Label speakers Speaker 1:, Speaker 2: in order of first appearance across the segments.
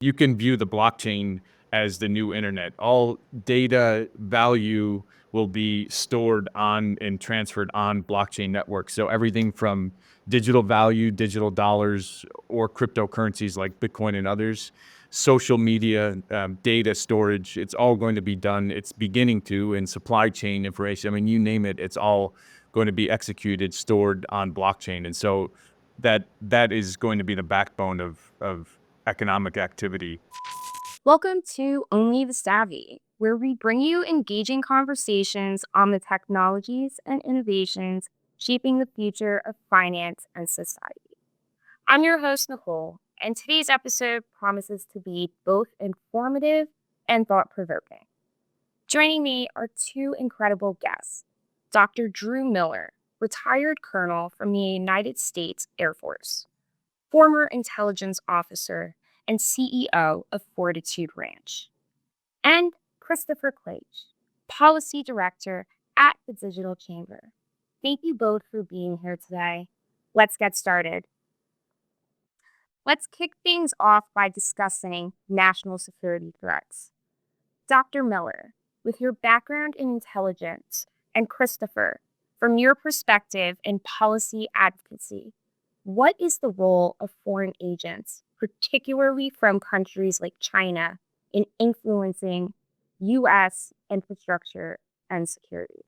Speaker 1: You can view the blockchain as the new internet. All data value will be stored on and transferred on blockchain networks. So everything from digital value, digital dollars, or cryptocurrencies like Bitcoin and others, social media, data storage, it's all going to be done. It's beginning to in supply chain information. I mean, you name it, it's all going to be executed, stored on blockchain. And so that is going to be the backbone of economic activity.
Speaker 2: Welcome to Only the Savvy, where we bring you engaging conversations on the technologies and innovations shaping the future of finance and society. I'm your host, Nicole, and today's episode promises to be both informative and thought provoking. Joining me are two incredible guests: Dr. Drew Miller, retired colonel from the United States Air Force, former intelligence officer and CEO of Fortitude Ranch, and Khristopher Klaich, policy director at the Digital Chamber. Thank you both for being here today. Let's get started. Let's kick things off by discussing national security threats. Dr. Miller, with your background in intelligence, and Khristopher, from your perspective in policy advocacy, what is the role of foreign agents, particularly from countries like China, in influencing U.S. infrastructure and security?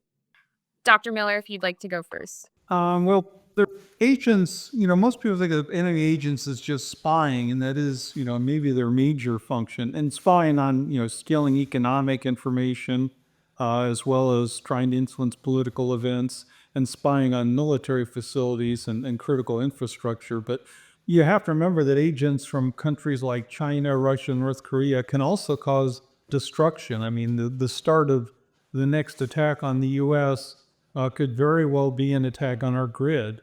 Speaker 2: Dr. Miller, if you'd like to go first.
Speaker 3: Well, the agents, most people think of enemy agents as just spying, and that is, maybe their major function. And spying on, stealing economic information, as well as trying to influence political events, and spying on military facilities and critical infrastructure. But you have to remember that agents from countries like China, Russia, North Korea can also cause destruction. I mean, the start of the next attack on the U.S. Could very well be an attack on our grid.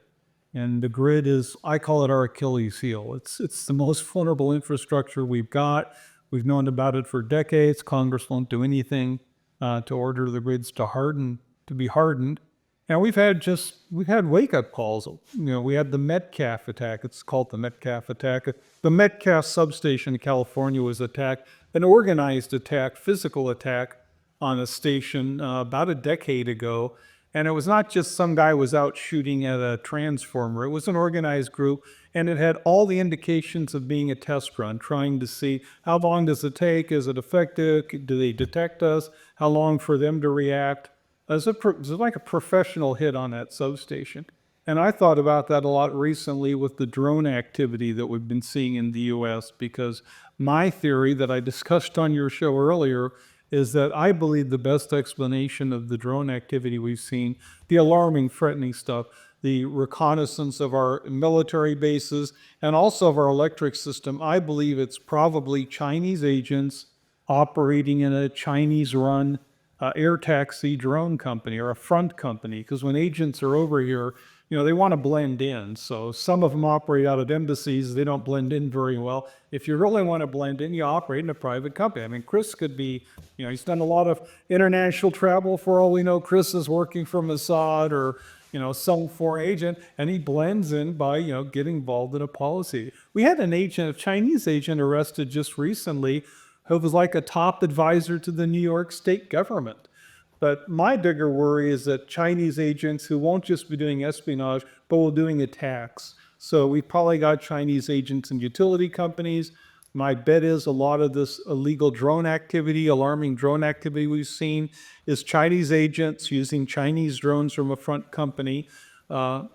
Speaker 3: And the grid is, I call it our Achilles heel. It's the most vulnerable infrastructure we've got. We've known about it for decades. Congress won't do anything to order the grids to be hardened. And we've had wake-up calls. We had the Metcalf attack. It's called the Metcalf attack. The Metcalf substation in California was attacked, an organized attack, physical attack on a station about a decade ago. And it was not just some guy was out shooting at a transformer. It was an organized group, and it had all the indications of being a test run, trying to see how long does it take? Is it effective? Do they detect us? How long for them to react? It was like a professional hit on that substation. And I thought about that a lot recently with the drone activity that we've been seeing in the U.S., because my theory that I discussed on your show earlier is that I believe the best explanation of the drone activity we've seen, the alarming, threatening stuff, the reconnaissance of our military bases, and also of our electric system, I believe it's probably Chinese agents operating in a Chinese-run air taxi drone company or a front company. Because when agents are over here, they want to blend in. So some of them operate out of embassies. They don't blend in very well. If you really want to blend in, you operate in a private company. I mean, Chris could be, he's done a lot of international travel. For all we know, Chris is working for Mossad or, some foreign agent, and he blends in by, getting involved in a policy. We had a Chinese agent arrested just recently who was like a top advisor to the New York state government. But my bigger worry is that Chinese agents who won't just be doing espionage, but will doing attacks. So we've probably got Chinese agents in utility companies. My bet is a lot of this illegal drone activity, alarming drone activity we've seen, is Chinese agents using Chinese drones from a front company to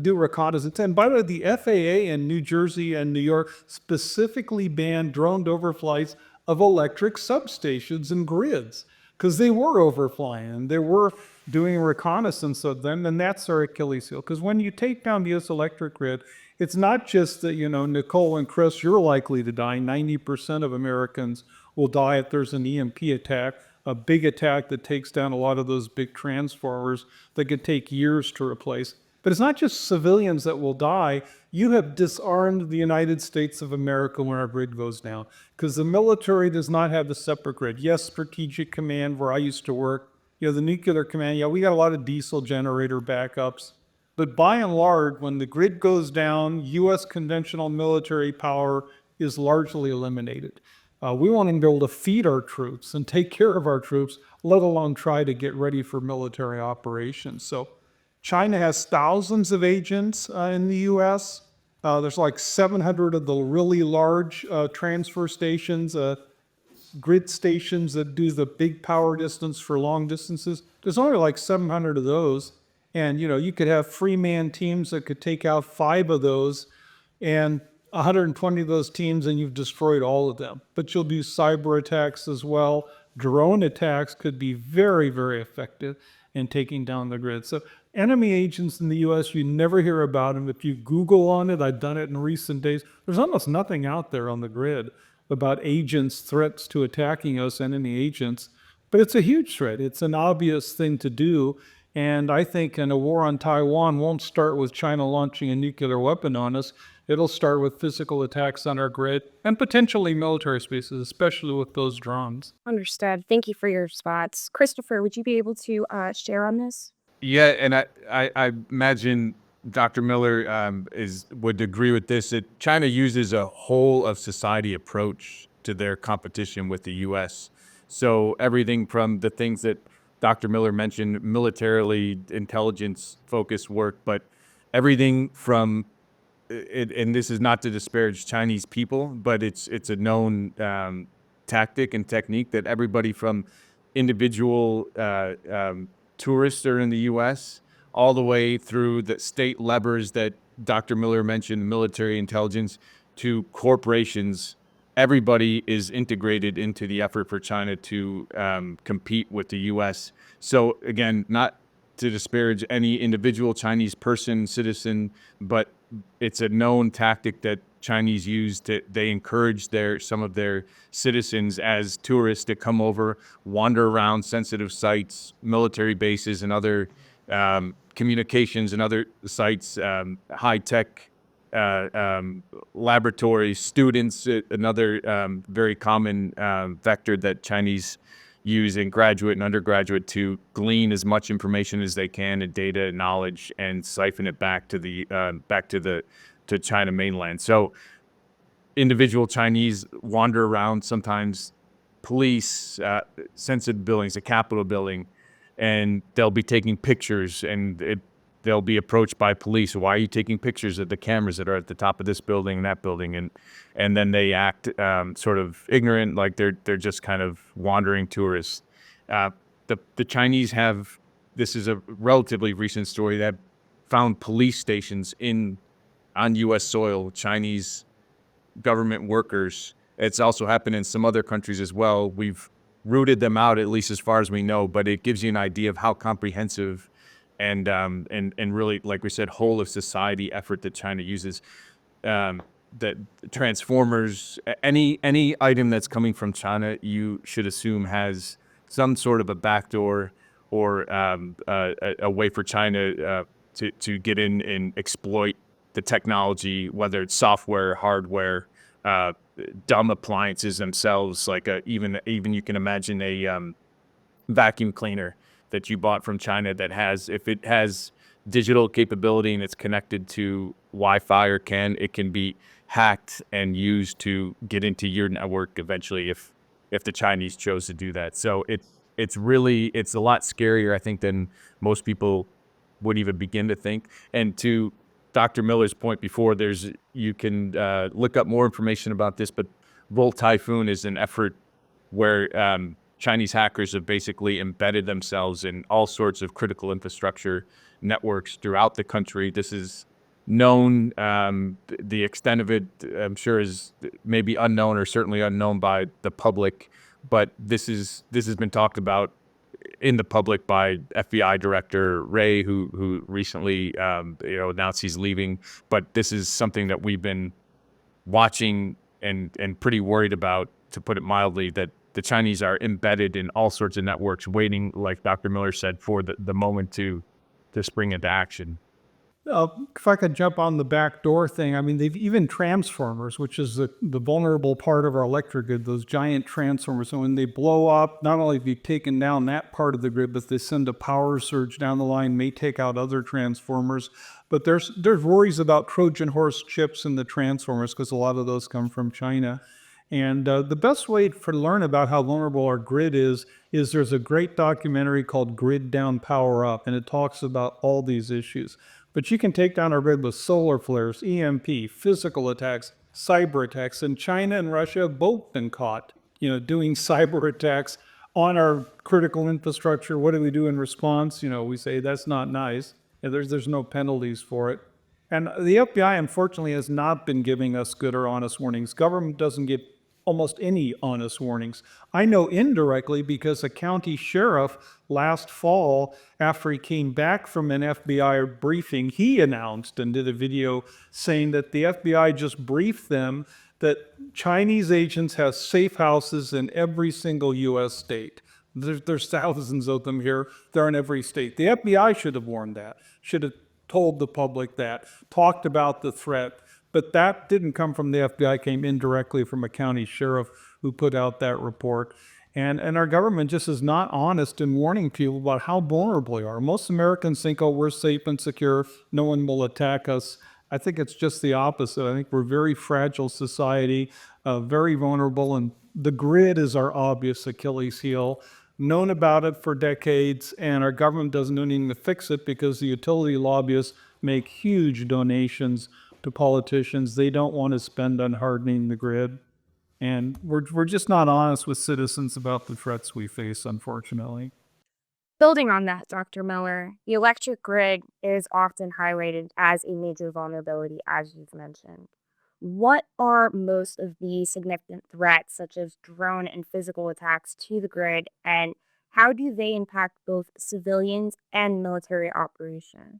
Speaker 3: do reconnaissance. And by the way, the FAA in New Jersey and New York specifically banned drone overflights of electric substations and grids, because they were overflying, they were doing reconnaissance of them, and that's our Achilles heel. Because when you take down the U.S. electric grid, it's not just that, Nicole and Chris, you're likely to die. 90% of Americans will die if there's an EMP attack, a big attack that takes down a lot of those big transformers that could take years to replace. But it's not just civilians that will die. You have disarmed the United States of America when our grid goes down, because the military does not have the separate grid. Yes, Strategic Command, where I used to work, the nuclear command, we got a lot of diesel generator backups. But by and large, when the grid goes down, U.S. conventional military power is largely eliminated. We want to be able to feed our troops and take care of our troops, let alone try to get ready for military operations. So China has thousands of agents in the U.S. There's like 700 of the really large transfer stations, grid stations that do the big power distance for long distances. There's only like 700 of those. And, you could have free man teams that could take out 5 of those and 120 of those teams, and you've destroyed all of them. But you'll do cyber attacks as well. Drone attacks could be very, very effective in taking down the grid. So enemy agents in the U.S., you never hear about them. If you Google on it, I've done it in recent days, there's almost nothing out there on the grid about agents, threats to attacking us, enemy agents. But it's a huge threat. It's an obvious thing to do. And I think a war on Taiwan won't start with China launching a nuclear weapon on us. It'll start with physical attacks on our grid and potentially military spaces, especially with those drones.
Speaker 2: Understood. Thank you for your response. Christopher, would you be able to share on this?
Speaker 1: Yeah, and I imagine Dr. Miller would agree with this, that China uses a whole of society approach to their competition with the U.S. So everything from the things that Dr. Miller mentioned, militarily intelligence focused work, but everything from and this is not to disparage Chinese people, but it's a known tactic and technique that everybody from individual tourists are in the U.S. all the way through the state levers that Dr. Miller mentioned, military intelligence, to corporations. Everybody is integrated into the effort for China to compete with the U.S. So again, not to disparage any individual Chinese person, citizen, but it's a known tactic that Chinese use. They encourage some of their citizens as tourists to come over, wander around sensitive sites, military bases, and other communications and other sites, high-tech laboratories, students, another very common vector that Chinese use in graduate and undergraduate to glean as much information as they can and data and knowledge and siphon it back to China mainland. So individual Chinese wander around, sometimes police, sensitive buildings, a Capitol building, and they'll be taking pictures, and they'll be approached by police. Why are you taking pictures of the cameras that are at the top of this building and that building? And then they act sort of ignorant, like they're just kind of wandering tourists. The Chinese have, this is a relatively recent story, that found police stations on U.S. soil, Chinese government workers. It's also happened in some other countries as well. We've rooted them out, at least as far as we know, but it gives you an idea of how comprehensive and really, like we said, whole of society effort that China uses. That transformers, any item that's coming from China, you should assume has some sort of a backdoor or a way for China to get in and exploit the technology, whether it's software, hardware, dumb appliances themselves, like even you can imagine a vacuum cleaner that you bought from China that if it has digital capability and it's connected to Wi-Fi it can be hacked and used to get into your network eventually if the Chinese chose to do that. So it's a lot scarier, I think, than most people would even begin to think. And to Dr. Miller's point before, you can look up more information about this, but Volt Typhoon is an effort where Chinese hackers have basically embedded themselves in all sorts of critical infrastructure networks throughout the country. This is known. The extent of it, I'm sure, is maybe unknown or certainly unknown by the public, but this has been talked about in the public by FBI Director Wray, who recently announced he's leaving. But this is something that we've been watching and pretty worried about, to put it mildly, that the Chinese are embedded in all sorts of networks, waiting, like Dr. Miller said, for the moment to spring into action.
Speaker 3: If I could jump on the back door thing, I mean, they've even transformers, which is the vulnerable part of our electric grid, those giant transformers. So when they blow up, not only have you taken down that part of the grid, but they send a power surge down the line, may take out other transformers. But there's worries about Trojan horse chips in the transformers because a lot of those come from China. And the best way to learn about how vulnerable our grid is there's a great documentary called Grid Down, Power Up, and it talks about all these issues. But you can take down our grid with solar flares, EMP, physical attacks, cyber attacks, and China and Russia have both been caught, doing cyber attacks on our critical infrastructure. What do we do in response? We say that's not nice. And there's no penalties for it. And the FBI, unfortunately, has not been giving us good or honest warnings. Government doesn't give almost any honest warnings. I know indirectly because a county sheriff last fall, after he came back from an FBI briefing, he announced and did a video saying that the FBI just briefed them that Chinese agents have safe houses in every single U.S. state. There's thousands of them here. They're in every state. The FBI should have warned that, should have told the public that, talked about the threat. But that didn't come from the FBI, came indirectly from a county sheriff who put out that report. And our government just is not honest in warning people about how vulnerable we are. Most Americans think, oh, we're safe and secure, no one will attack us. I think it's just the opposite. I think we're a very fragile society, very vulnerable, and the grid is our obvious Achilles heel. Known about it for decades, and our government doesn't do anything to fix it because the utility lobbyists make huge donations to politicians. They don't want to spend on hardening the grid. And we're just not honest with citizens about the threats we face, unfortunately.
Speaker 2: Building on that, Dr. Miller, the electric grid is often highlighted as a major vulnerability, as you've mentioned. What are most of the significant threats, such as drone and physical attacks, to the grid, and how do they impact both civilians and military operations?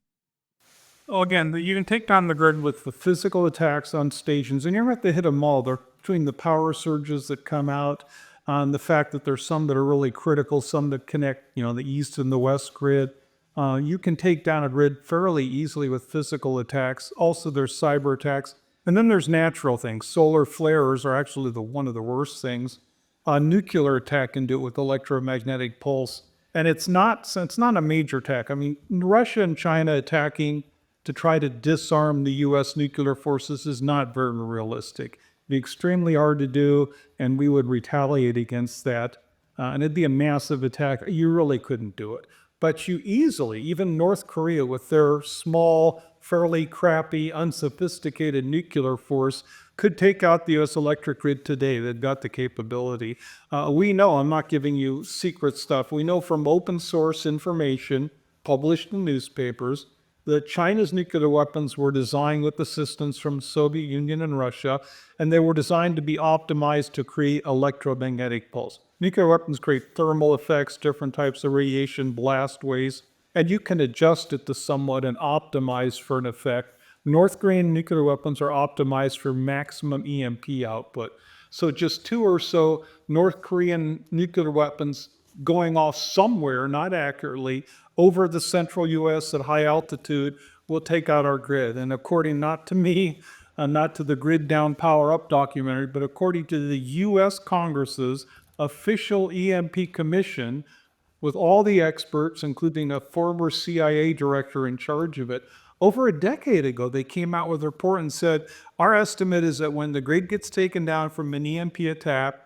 Speaker 3: Well, again, you can take down the grid with the physical attacks on stations, and you don't have to hit them all. They're between the power surges that come out, the fact that there's some that are really critical, some that connect, the east and the west grid. You can take down a grid fairly easily with physical attacks. Also, there's cyber attacks. And then there's natural things. Solar flares are actually one of the worst things. A nuclear attack can do it with electromagnetic pulse. And it's not a major attack. I mean, Russia and China attacking to try to disarm the U.S. nuclear forces is not very realistic. It'd be extremely hard to do, and we would retaliate against that. And it'd be a massive attack. You really couldn't do it. But you easily, even North Korea with their small, fairly crappy, unsophisticated nuclear force, could take out the U.S. electric grid today. They've got the capability. We know, I'm not giving you secret stuff, we know from open source information published in newspapers that China's nuclear weapons were designed with assistance from Soviet Union and Russia, and they were designed to be optimized to create electromagnetic pulse. Nuclear weapons create thermal effects, different types of radiation, blast waves, and you can adjust it to somewhat and optimize for an effect. North Korean nuclear weapons are optimized for maximum EMP output. So just 2 or so North Korean nuclear weapons going off somewhere, not accurately, over the central U.S. at high altitude will take out our grid. And according not to me, not to the Grid Down, Power Up documentary, but according to the U.S. Congress's official EMP commission, with all the experts, including a former CIA director in charge of it, over a decade ago, they came out with a report and said, our estimate is that when the grid gets taken down from an EMP attack,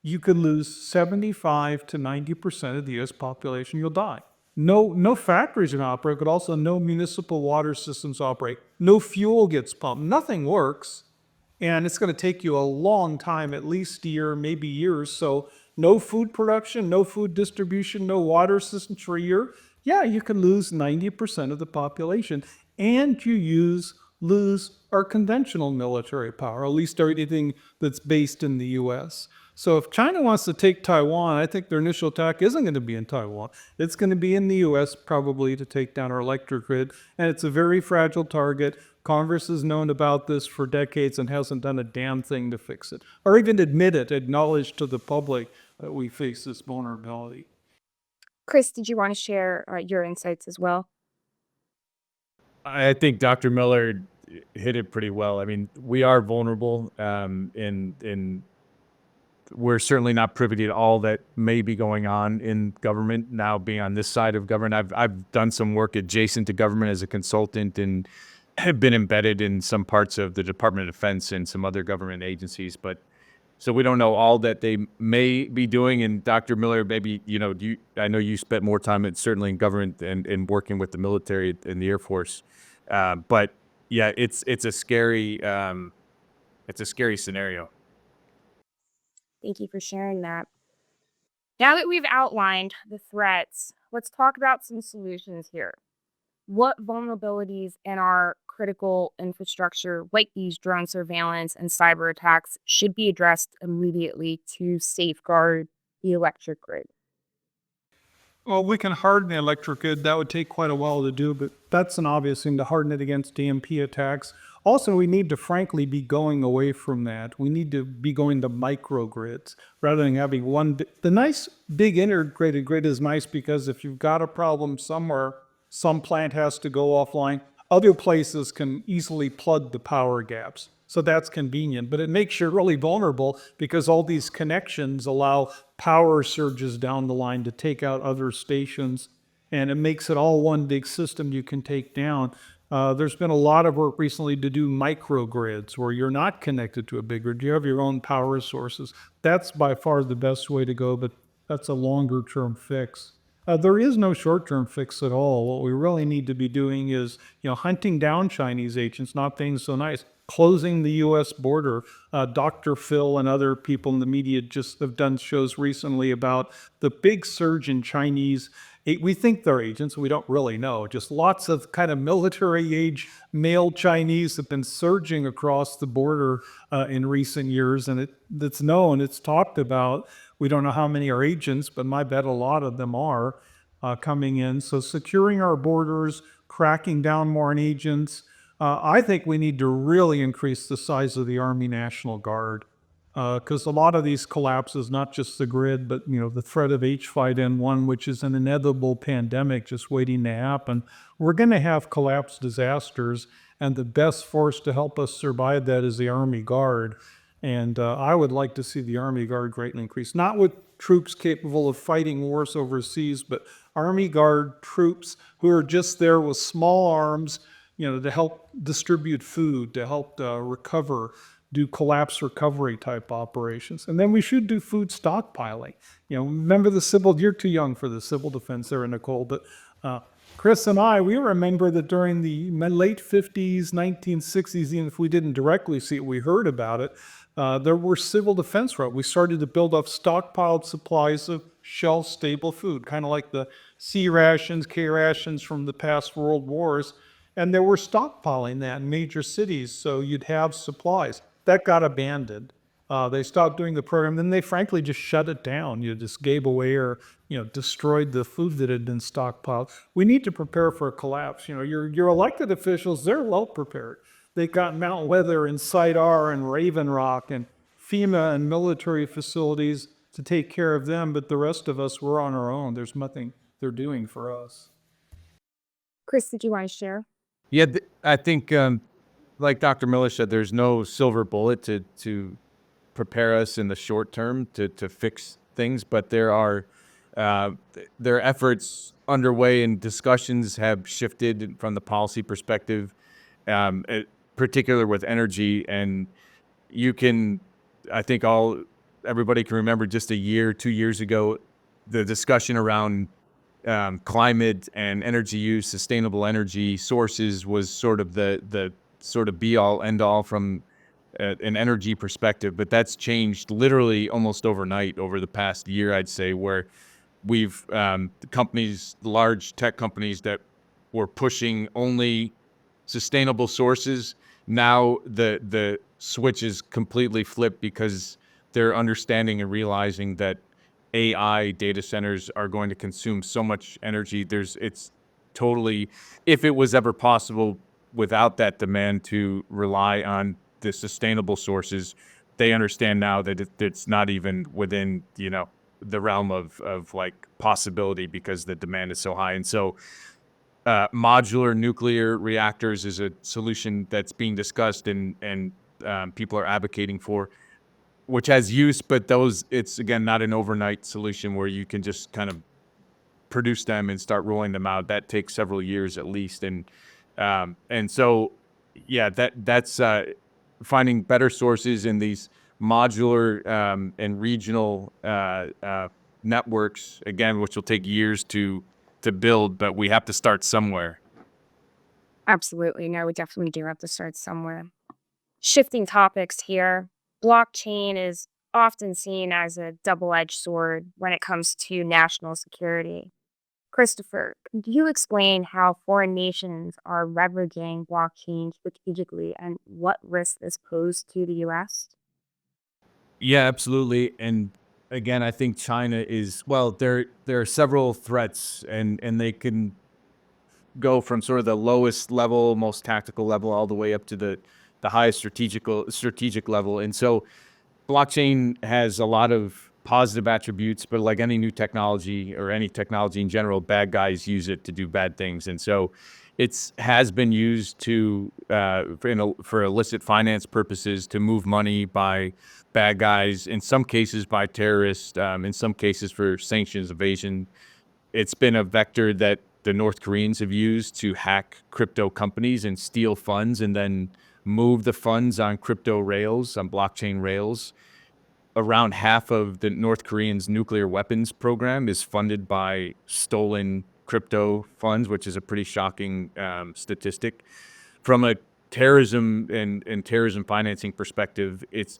Speaker 3: you could lose 75 to 90% of the U.S. population. You'll die. No factories can operate, but also no municipal water systems operate. No fuel gets pumped. Nothing works. And it's going to take you a long time, at least a year, maybe years. So no food production, no food distribution, no water systems for a year. Yeah, you can lose 90% of the population. And you lose our conventional military power, at least everything that's based in the U.S. So if China wants to take Taiwan, I think their initial attack isn't going to be in Taiwan. It's going to be in the U.S. probably to take down our electric grid. And it's a very fragile target. Congress has known about this for decades and hasn't done a damn thing to fix it, or even acknowledge to the public that we face this vulnerability.
Speaker 2: Chris, did you want to share your insights as well?
Speaker 1: I think Dr. Miller hit it pretty well. I mean, we are vulnerable, in we're certainly not privy to all that may be going on in government now, being on this side of government. I've done some work adjacent to government as a consultant and have been embedded in some parts of the Department of Defense and some other government agencies, but so we don't know all that they may be doing. And Dr. Miller, maybe, I know you spent more time certainly in government and working with the military and the Air Force. But yeah, it's a scary scenario.
Speaker 2: Thank you for sharing that. Now that we've outlined the threats, let's talk about some solutions here. What vulnerabilities in our critical infrastructure, like these drone surveillance and cyber attacks, should be addressed immediately to safeguard the electric grid?
Speaker 3: Well, we can harden the electric grid. That would take quite a while to do, but that's an obvious thing to harden it against DMP attacks. Also, we need to frankly be going away from that. We need to be going to microgrids rather than having one. The nice big integrated grid is nice because if you've got a problem somewhere, some plant has to go offline. Other places can easily plug the power gaps. So that's convenient, but it makes you really vulnerable because all these connections allow power surges down the line to take out other stations, and it makes it all one big system you can take down. There's been a lot of work recently to do microgrids where you're not connected to a big grid. You have your own power sources. That's by far the best way to go, but that's a longer term fix. There is no short-term fix at all. What we really need to be doing is, hunting down Chinese agents, not being so nice, closing the U.S. border. Dr. Phil and other people in the media just have done shows recently about the big surge in Chinese. We think they're agents. We don't really know. Just lots of kind of military-age male Chinese have been surging across the border in recent years, and it's known, it's talked about. We don't know how many are agents, but my bet a lot of them are coming in. So securing our borders, cracking down more on agents. I think we need to really increase the size of the Army National Guard because a lot of these collapses, not just the grid, but the threat of H5N1, which is an inevitable pandemic just waiting to happen. We're going to have collapse disasters, and the best force to help us survive that is the Army Guard. And I would like to see the Army Guard greatly increase, not with troops capable of fighting wars overseas, but Army Guard troops who are just there with small arms, to help distribute food, to help recover, do collapse recovery type operations. And then we should do food stockpiling. Remember you're too young for the civil defense there, Nicole, but Chris and I, we remember that during the late 50s, 1960s, even if we didn't directly see it, we heard about it. There were civil defense routes. We started to build up stockpiled supplies of shelf-stable food, kind of like the C rations, K rations from the past world wars. And they were stockpiling that in major cities, so you'd have supplies. That got abandoned. They stopped doing the program. Then they frankly just shut it down. You just gave away or destroyed the food that had been stockpiled. We need to prepare for a collapse. Your elected officials, they're well prepared. They got Mount Weather and Site R and Raven Rock and FEMA and military facilities to take care of them, but the rest of us, we're on our own. There's nothing they're doing for us.
Speaker 2: Chris, did you want to share?
Speaker 1: Yeah, I think, like Dr. Miller said, there's no silver bullet to prepare us in the short term to fix things, but there are efforts underway and discussions have shifted from the policy perspective, particular with energy. And I think everybody can remember just 2 years ago, the discussion around climate and energy use, sustainable energy sources was sort of the sort of be all end all from an energy perspective. But that's changed literally almost overnight over the past year, I'd say, where we've large tech companies that were pushing only sustainable sources. Now the switch is completely flipped because they're understanding and realizing that AI data centers are going to consume so much energy. It's totally, if it was ever possible without that demand to rely on the sustainable sources, they understand now that it's not even within, the realm of like possibility because the demand is so high. And so modular nuclear reactors is a solution that's being discussed and people are advocating for, which has use, but it's again not an overnight solution where you can just kind of produce them and start rolling them out. That takes several years at least, and so yeah, that's finding better sources in these modular and regional networks again, which will take years to build, but we have to start somewhere.
Speaker 2: Absolutely. No, we definitely do have to start somewhere. Shifting topics here, blockchain is often seen as a double edged sword when it comes to national security. Christopher, could you explain how foreign nations are leveraging blockchain strategically and what risks this pose to the US?
Speaker 1: Yeah, absolutely. And again, I think China is, well, there are several threats, and they can go from sort of the lowest level, most tactical level, all the way up to the highest strategic level. And so blockchain has a lot of positive attributes, but like any new technology or any technology in general, bad guys use it to do bad things. And so it's has been used to for illicit finance purposes, to move money by bad guys, in some cases by terrorists, in some cases for sanctions evasion. It's been a vector that the North Koreans have used to hack crypto companies and steal funds and then move the funds on crypto rails, on blockchain rails. Around half of the North Koreans' nuclear weapons program is funded by stolen crypto funds, which is a pretty shocking statistic. From a terrorism and terrorism financing perspective, it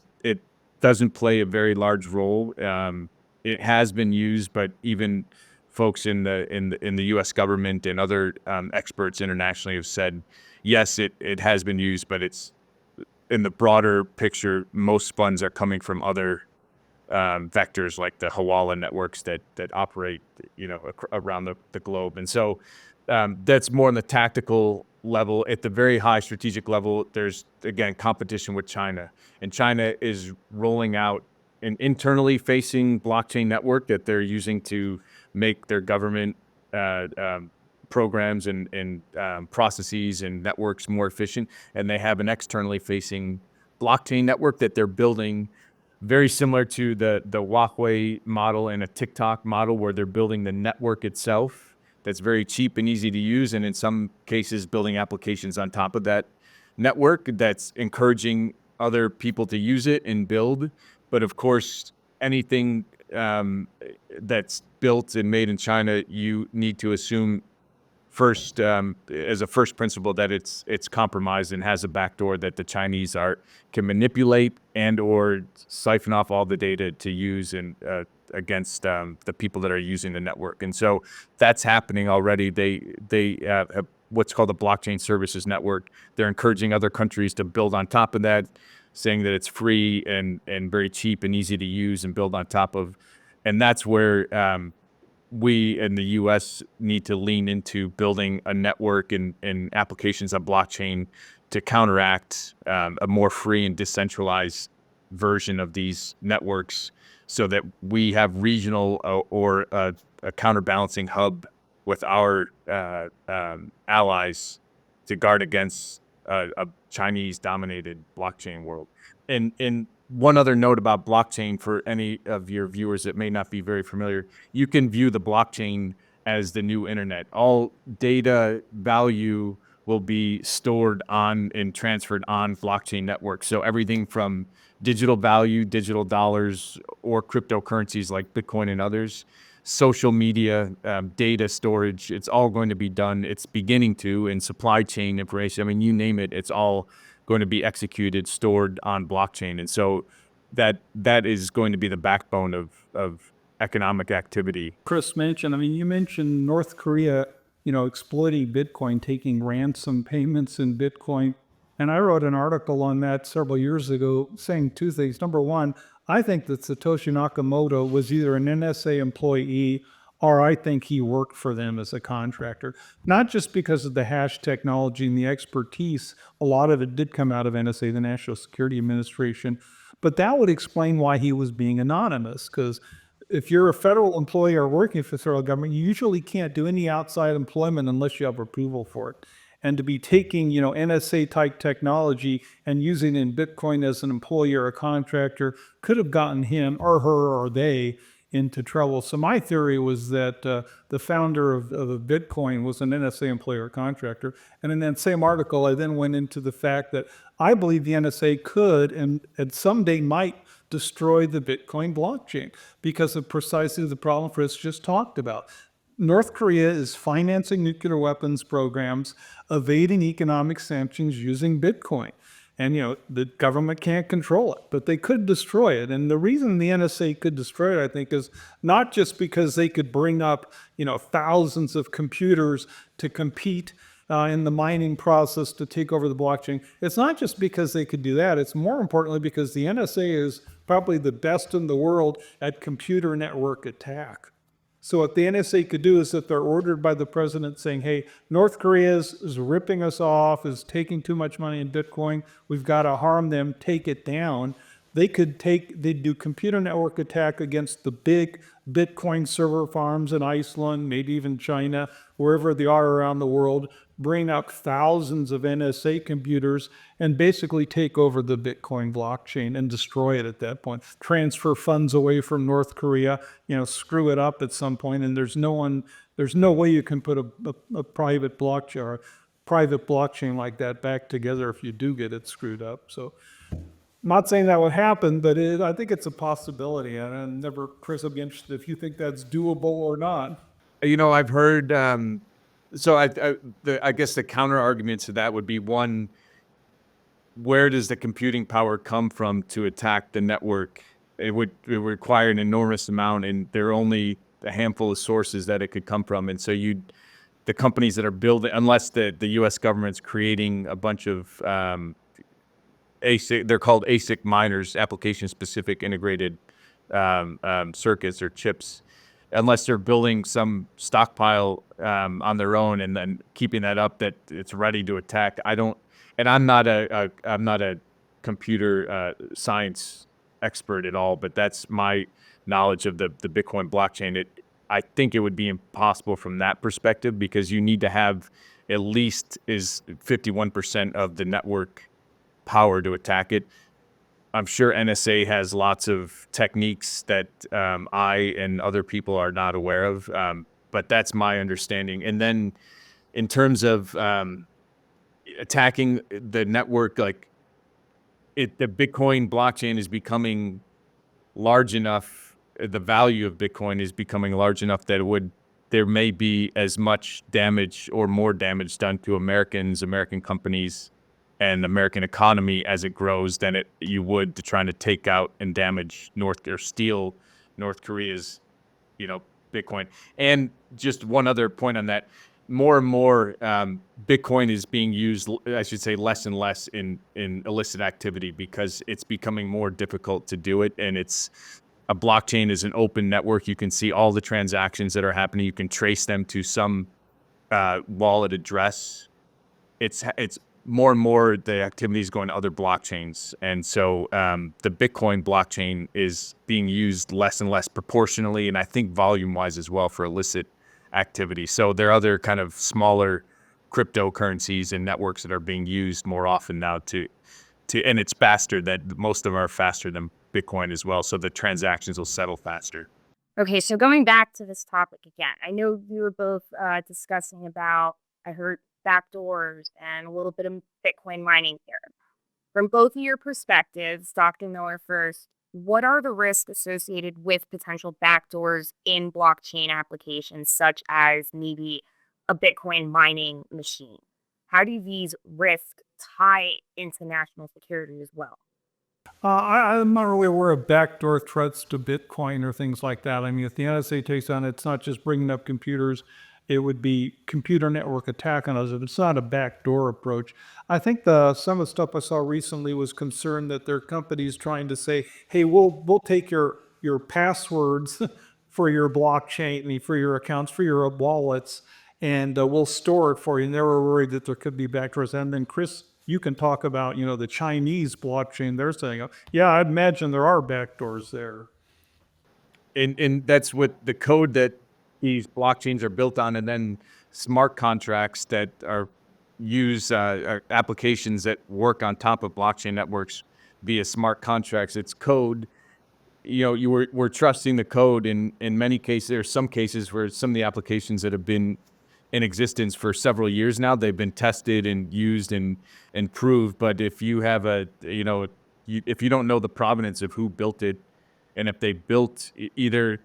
Speaker 1: doesn't play a very large role. It has been used, but even folks in the U.S. government and other experts internationally have said, yes, it has been used, but it's in the broader picture, most funds are coming from other vectors like the Hawala networks that operate, around the globe. And so that's more on the tactical level. At the very high strategic level, there's again competition with China, and China is rolling out an internally facing blockchain network that they're using to make their government programs and processes and networks more efficient. And they have an externally facing blockchain network that they're building, very similar to the Huawei model and a TikTok model, where they're building the network itself that's very cheap and easy to use, and in some cases building applications on top of that network that's encouraging other people to use it and build. But of course, anything that's built and made in China, you need to assume first, as a first principle, that it's compromised and has a backdoor that the Chinese can manipulate and or siphon off all the data to use and against the people that are using the network. And so that's happening already. They have what's called the Blockchain Services Network. They're encouraging other countries to build on top of that, saying that it's free and very cheap and easy to use and build on top of. And that's where we in the U.S. need to lean into building a network and applications on blockchain to counteract a more free and decentralized version of these networks, so that we have regional or a counterbalancing hub with our allies to guard against a Chinese-dominated blockchain world. And one other note about blockchain for any of your viewers that may not be very familiar, you can view the blockchain as the new internet. All data value will be stored on and transferred on blockchain networks. So everything from digital value, digital dollars, or cryptocurrencies like Bitcoin and others, social media, data storage, it's all going to be done. It's beginning to, in supply chain information. I mean, you name it, it's all going to be executed, stored on blockchain. And so that is going to be the backbone of economic activity.
Speaker 3: Chris mentioned, I mean, you mentioned North Korea, exploiting Bitcoin, taking ransom payments in Bitcoin. And I wrote an article on that several years ago saying two things. Number one, I think that Satoshi Nakamoto was either an NSA employee or I think he worked for them as a contractor. Not just because of the hash technology and the expertise, a lot of it did come out of NSA, the National Security Administration, but that would explain why he was being anonymous, because if you're a federal employee or working for the federal government, you usually can't do any outside employment unless you have approval for it. And to be taking, NSA type technology and using it in Bitcoin as an employee or a contractor could have gotten him or her or they into trouble. So my theory was that the founder of Bitcoin was an NSA employee or contractor. And in that same article, I then went into the fact that I believe the NSA could and someday might destroy the Bitcoin blockchain because of precisely the problem Chris just talked about. North Korea is financing nuclear weapons programs, evading economic sanctions using Bitcoin. And, the government can't control it, but they could destroy it. And the reason the NSA could destroy it, I think, is not just because they could bring up, thousands of computers to compete in the mining process to take over the blockchain. It's not just because they could do that. It's more importantly because the NSA is probably the best in the world at computer network attack. So what the NSA could do is if they're ordered by the president saying, hey, North Korea is ripping us off, is taking too much money in Bitcoin, we've got to harm them, take it down. They'd do computer network attack against the big Bitcoin server farms in Iceland, maybe even China, wherever they are around the world, bring up thousands of NSA computers and basically take over the Bitcoin blockchain and destroy it at that point. Transfer funds away from North Korea, screw it up at some point, and there's no way you can put a private blockchain or a private blockchain like that back together if you do get it screwed up. So I'm not saying that would happen, but I think it's a possibility. And Chris, I'd be interested if you think that's doable or not.
Speaker 1: I've heard, so I guess the counter argument to that would be one, where does the computing power come from to attack the network? It would require an enormous amount, and there are only a handful of sources that it could come from. And so the companies that are building, unless the U.S. government's creating a bunch of ASIC, they're called ASIC miners, application-specific integrated circuits or chips, unless they're building some stockpile on their own and then keeping that up that it's ready to attack. I'm not a computer science expert at all, but that's my knowledge of the Bitcoin blockchain. I think it would be impossible from that perspective because you need to have at least 51% of the network power to attack it. I'm sure NSA has lots of techniques that I and other people are not aware of, but that's my understanding. And then in terms of attacking the network, the Bitcoin blockchain is becoming large enough, the value of Bitcoin is becoming large enough that there may be as much damage or more damage done to Americans, American companies, and American economy as it grows than you would to trying to take out and damage or steal North Korea's, Bitcoin. And just one other point on that, more and more Bitcoin is being used, I should say less and less in illicit activity because it's becoming more difficult to do it. And a blockchain is an open network. You can see all the transactions that are happening. You can trace them to some wallet address. It's more and more the activity is going to other blockchains. And so the Bitcoin blockchain is being used less and less proportionally, and I think volume-wise as well for illicit activity. So there are other kind of smaller cryptocurrencies and networks that are being used more often now and it's faster, that most of them are faster than Bitcoin as well. So the transactions will settle faster.
Speaker 2: Okay, so going back to this topic again, I know we were both discussing about, I heard backdoors and a little bit of Bitcoin mining here. From both of your perspectives, Dr. Miller first, what are the risks associated with potential backdoors in blockchain applications, such as maybe a Bitcoin mining machine? How do these risks tie into national security as well?
Speaker 3: I'm not really aware of backdoor threats to Bitcoin or things like that. I mean, if the NSA takes on it, it's not just bringing up computers. It would be computer network attack on us. It's not a backdoor approach. I think some of the stuff I saw recently was concerned that there are companies trying to say, hey, we'll take your passwords for your blockchain, for your accounts, for your wallets, and we'll store it for you. And they were worried that there could be backdoors. And then Chris, you can talk about, the Chinese blockchain they're saying, yeah, I'd imagine there are backdoors there.
Speaker 1: and that's what the code that these blockchains are built on, and then smart contracts that are applications that work on top of blockchain networks via smart contracts. It's code. We're trusting the code. In many cases, there are some cases where some of the applications that have been in existence for several years now, they've been tested and used and proved. But if you have if you don't know the provenance of who built it, and if they built either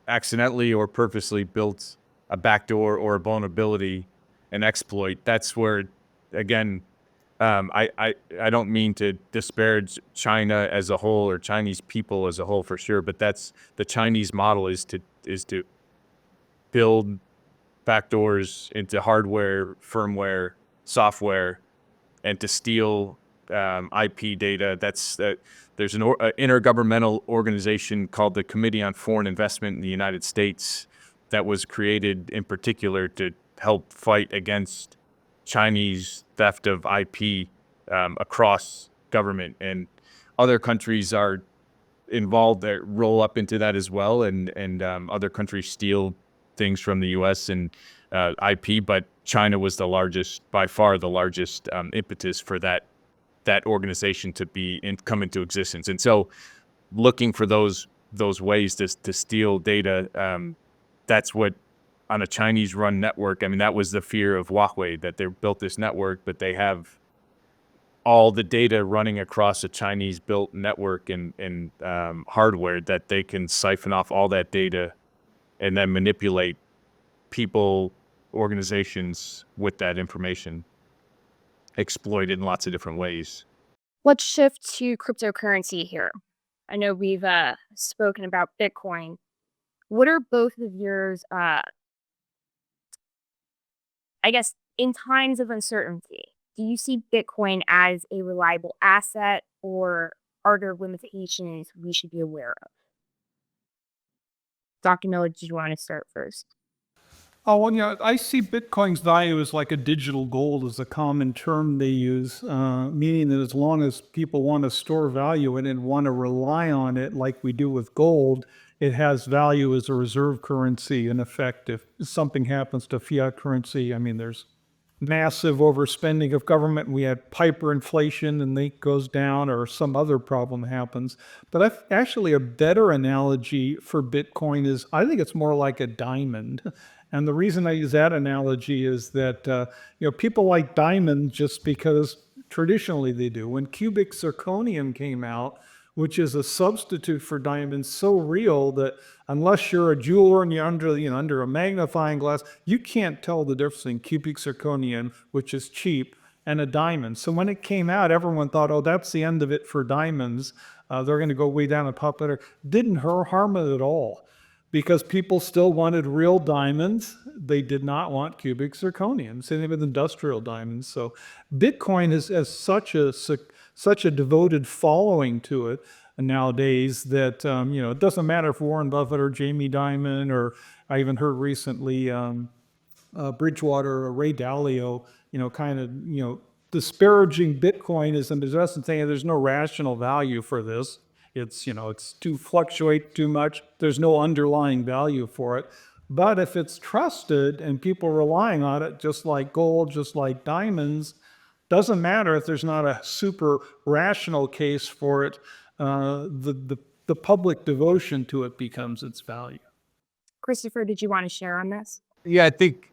Speaker 1: accidentally or purposely built a backdoor or a vulnerability, an exploit, that's where, again, I don't mean to disparage China as a whole or Chinese people as a whole for sure, but that's the Chinese model is to build backdoors into hardware, firmware, software, and to steal IP data. There's an intergovernmental organization called the Committee on Foreign Investment in the United States that was created in particular to help fight against Chinese theft of IP across government, and other countries are involved that roll up into that as well, and other countries steal things from the U.S. and IP, but China was by far the largest impetus for that organization to come into existence. And so, looking for those ways to steal data, that's what, on a Chinese-run network, I mean, that was the fear of Huawei, that they built this network, but they have all the data running across a Chinese-built network and hardware, that they can siphon off all that data and then manipulate people, organizations with that information, exploit it in lots of different ways.
Speaker 2: Let's shift to cryptocurrency here. I know we've spoken about Bitcoin. What are both of yours, I guess, in times of uncertainty, do you see Bitcoin as a reliable asset, or are there limitations we should be aware of? Dr. Miller, did you want to start first?
Speaker 3: Oh, well, I see Bitcoin's value as like a digital gold is a common term they use, meaning that as long as people want to store value in it and want to rely on it like we do with gold, it has value as a reserve currency. In effect, if something happens to fiat currency, I mean, there's massive overspending of government, and we had hyperinflation and it goes down, or some other problem happens. But actually, a better analogy for Bitcoin is, I think it's more like a diamond. And the reason I use that analogy is that people like diamonds just because traditionally they do. When cubic zirconium came out, which is a substitute for diamonds, so real that unless you're a jeweler and you're under a magnifying glass, you can't tell the difference between cubic zirconium, which is cheap, and a diamond. So when it came out, everyone thought, oh, that's the end of it for diamonds. They're going to go way down in popularity. Didn't harm it at all, because people still wanted real diamonds. They did not want cubic zirconium, same with industrial diamonds. So Bitcoin has such a devoted following to it nowadays that it doesn't matter if Warren Buffett or Jamie Dimon, or I even heard recently Bridgewater or Ray Dalio, disparaging Bitcoin as an investment, saying there's no rational value for this. It's too fluctuate too much. There's no underlying value for it. But if it's trusted and people relying on it, just like gold, just like diamonds, doesn't matter if there's not a super rational case for it. The public devotion to it becomes its value.
Speaker 2: Khristopher, did you want to share on this?
Speaker 1: Yeah, I think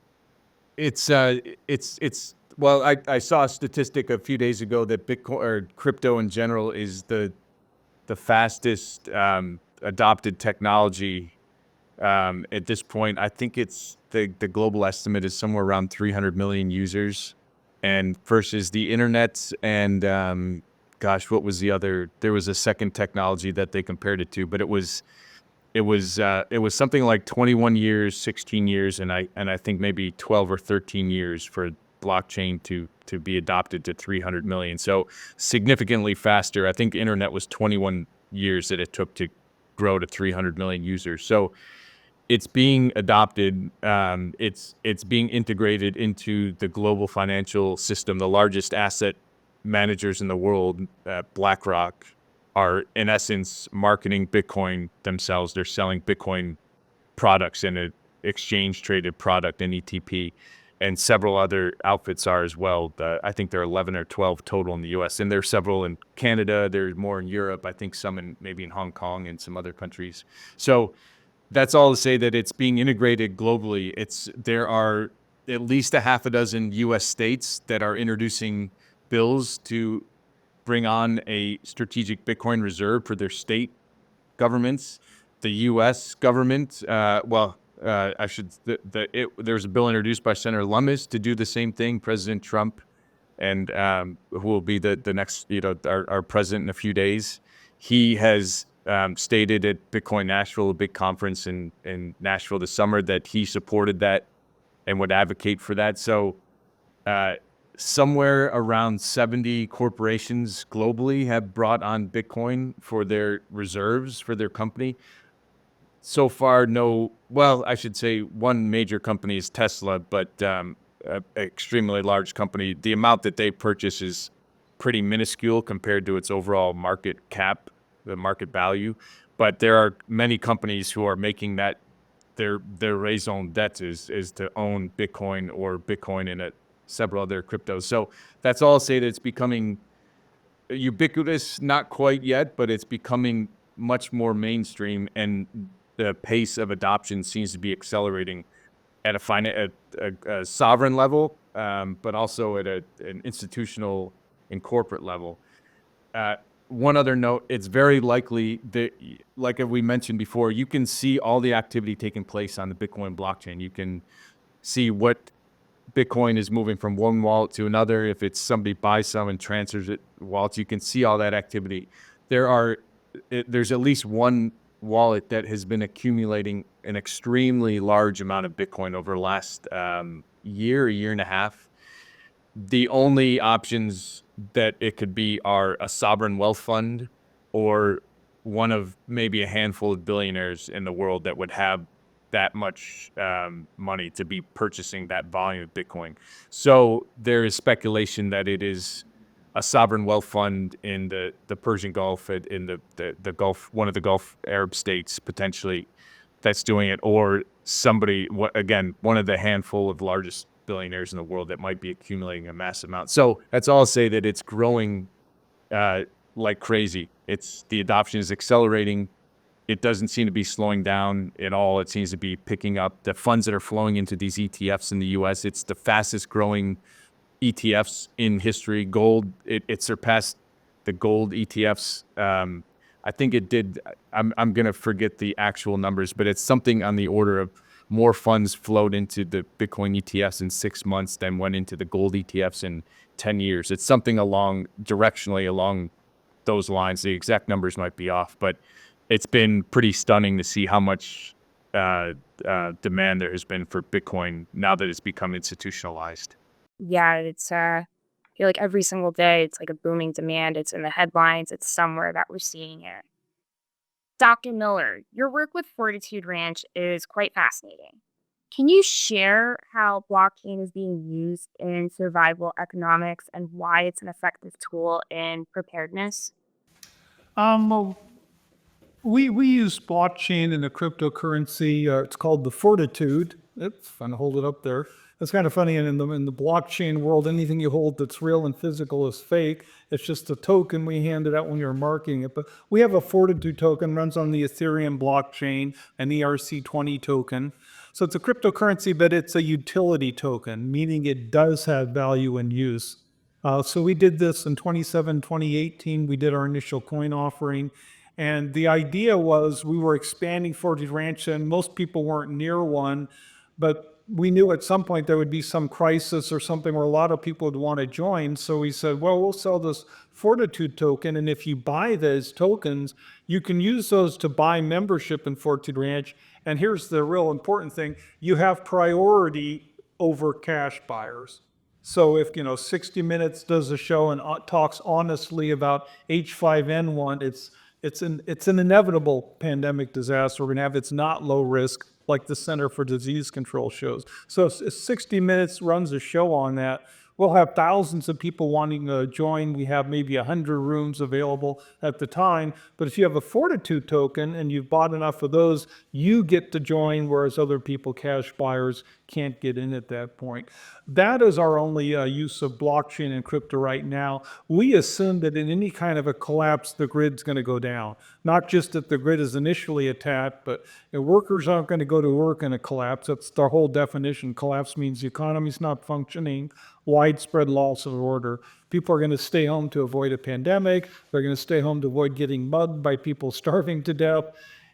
Speaker 1: it's well, I saw a statistic a few days ago that Bitcoin, or crypto in general, is the fastest adopted technology at this point. I think it's the global estimate is somewhere around 300 million users, and versus the internet and what was the other? There was a second technology that they compared it to, but it was something like 21 years, 16 years, and I think maybe 12 or 13 years for blockchain to be adopted to 300 million. So significantly faster. I think the internet was 21 years that it took to grow to 300 million users. So it's being adopted. It's being integrated into the global financial system. The largest asset managers in the world, BlackRock, are in essence marketing Bitcoin themselves. They're selling Bitcoin products in an exchange traded product in ETP, and several other outfits are as well. I think there are 11 or 12 total in the US, and there's several in Canada. There's more in Europe. I think some in maybe in Hong Kong and some other countries. So that's all to say that it's being integrated globally. There are at least a half a dozen US states that are introducing bills to bring on a strategic Bitcoin reserve for their state governments. The U.S. government, there's a bill introduced by Senator Lummis to do the same thing. President Trump, and who will be the next, our president in a few days, he has stated at Bitcoin Nashville, a big conference in Nashville this summer, that he supported that and would advocate for that. So somewhere around 70 corporations globally have brought on Bitcoin for their reserves for their company. So far, I should say one major company is Tesla, but an extremely large company. The amount that they purchase is pretty minuscule compared to its overall market cap, the market value. But there are many companies who are making that their raison d'etre is to own Bitcoin or Bitcoin in several other cryptos. So that's all I'll say, that it's becoming ubiquitous, not quite yet, but it's becoming much more mainstream, and the pace of adoption seems to be accelerating at a sovereign level, but also at an institutional and corporate level. One other note, it's very likely that, like we mentioned before, you can see all the activity taking place on the Bitcoin blockchain. You can see what Bitcoin is moving from one wallet to another. If it's somebody buys some and transfers it wallets, you can see all that activity. There's at least one wallet that has been accumulating an extremely large amount of Bitcoin over the last year and a half. The only options that it could be are a sovereign wealth fund or one of maybe a handful of billionaires in the world that would have that much money to be purchasing that volume of Bitcoin. So there is speculation that it is a sovereign wealth fund in the Persian Gulf, in the Gulf, one of the Gulf Arab states potentially, that's doing it, or somebody, one of the handful of largest billionaires in the world that might be accumulating a massive amount. So that's all I'll say, that it's growing like crazy. The adoption is accelerating. It doesn't seem to be slowing down at all. It seems to be picking up. The funds that are flowing into these ETFs in the U.S., it's the fastest growing ETFs in history. Gold, it surpassed the gold ETFs. I think it did. I'm going to forget the actual numbers, but it's something on the order of more funds flowed into the Bitcoin ETFs in 6 months than went into the gold ETFs in 10 years. It's something directionally along those lines. The exact numbers might be off, but it's been pretty stunning to see how much demand there has been for Bitcoin now that it's become institutionalized.
Speaker 2: Yeah, it's I feel like every single day it's like a booming demand. It's in the headlines. It's somewhere that we're seeing it. Dr. Miller, your work with Fortitude Ranch is quite fascinating. Can you share how blockchain is being used in survival economics and why it's an effective tool in preparedness?
Speaker 3: Well, we use blockchain in a cryptocurrency. It's called the Fortitude. It's fun to hold it up there. It's kind of funny. And in the blockchain world, anything you hold that's real and physical is fake. It's just a token we hand it out when you're marking it. But we have a Fortitude token, runs on the Ethereum blockchain, an ERC20 token. So it's a cryptocurrency, but it's a utility token, meaning it does have value and use. So we did this in 2018. We did our initial coin offering. And the idea was we were expanding Fortitude Ranch, and most people weren't near one, but we knew at some point there would be some crisis or something where a lot of people would want to join. So we said, well, we'll sell this Fortitude token, and if you buy those tokens, you can use those to buy membership in Fortitude Ranch. And here's the real important thing: you have priority over cash buyers. So if 60 Minutes does a show and talks honestly about H5N1, it's an inevitable pandemic disaster we're going to have. It's not low risk like the Center for Disease Control shows. So if 60 Minutes runs a show on that, we'll have thousands of people wanting to join. We have maybe 100 rooms available at the time. But if you have a Fortitude token and you've bought enough of those, you get to join, whereas other people, cash buyers, can't get in at that point. That is our only use of blockchain and crypto right now. We assume that in any kind of a collapse, the grid's going to go down. Not just that the grid is initially attacked, but workers aren't going to go to work in a collapse. That's the whole definition. Collapse means the economy's not functioning, widespread loss of order. People are going to stay home to avoid a pandemic. They're going to stay home to avoid getting mugged by people starving to death.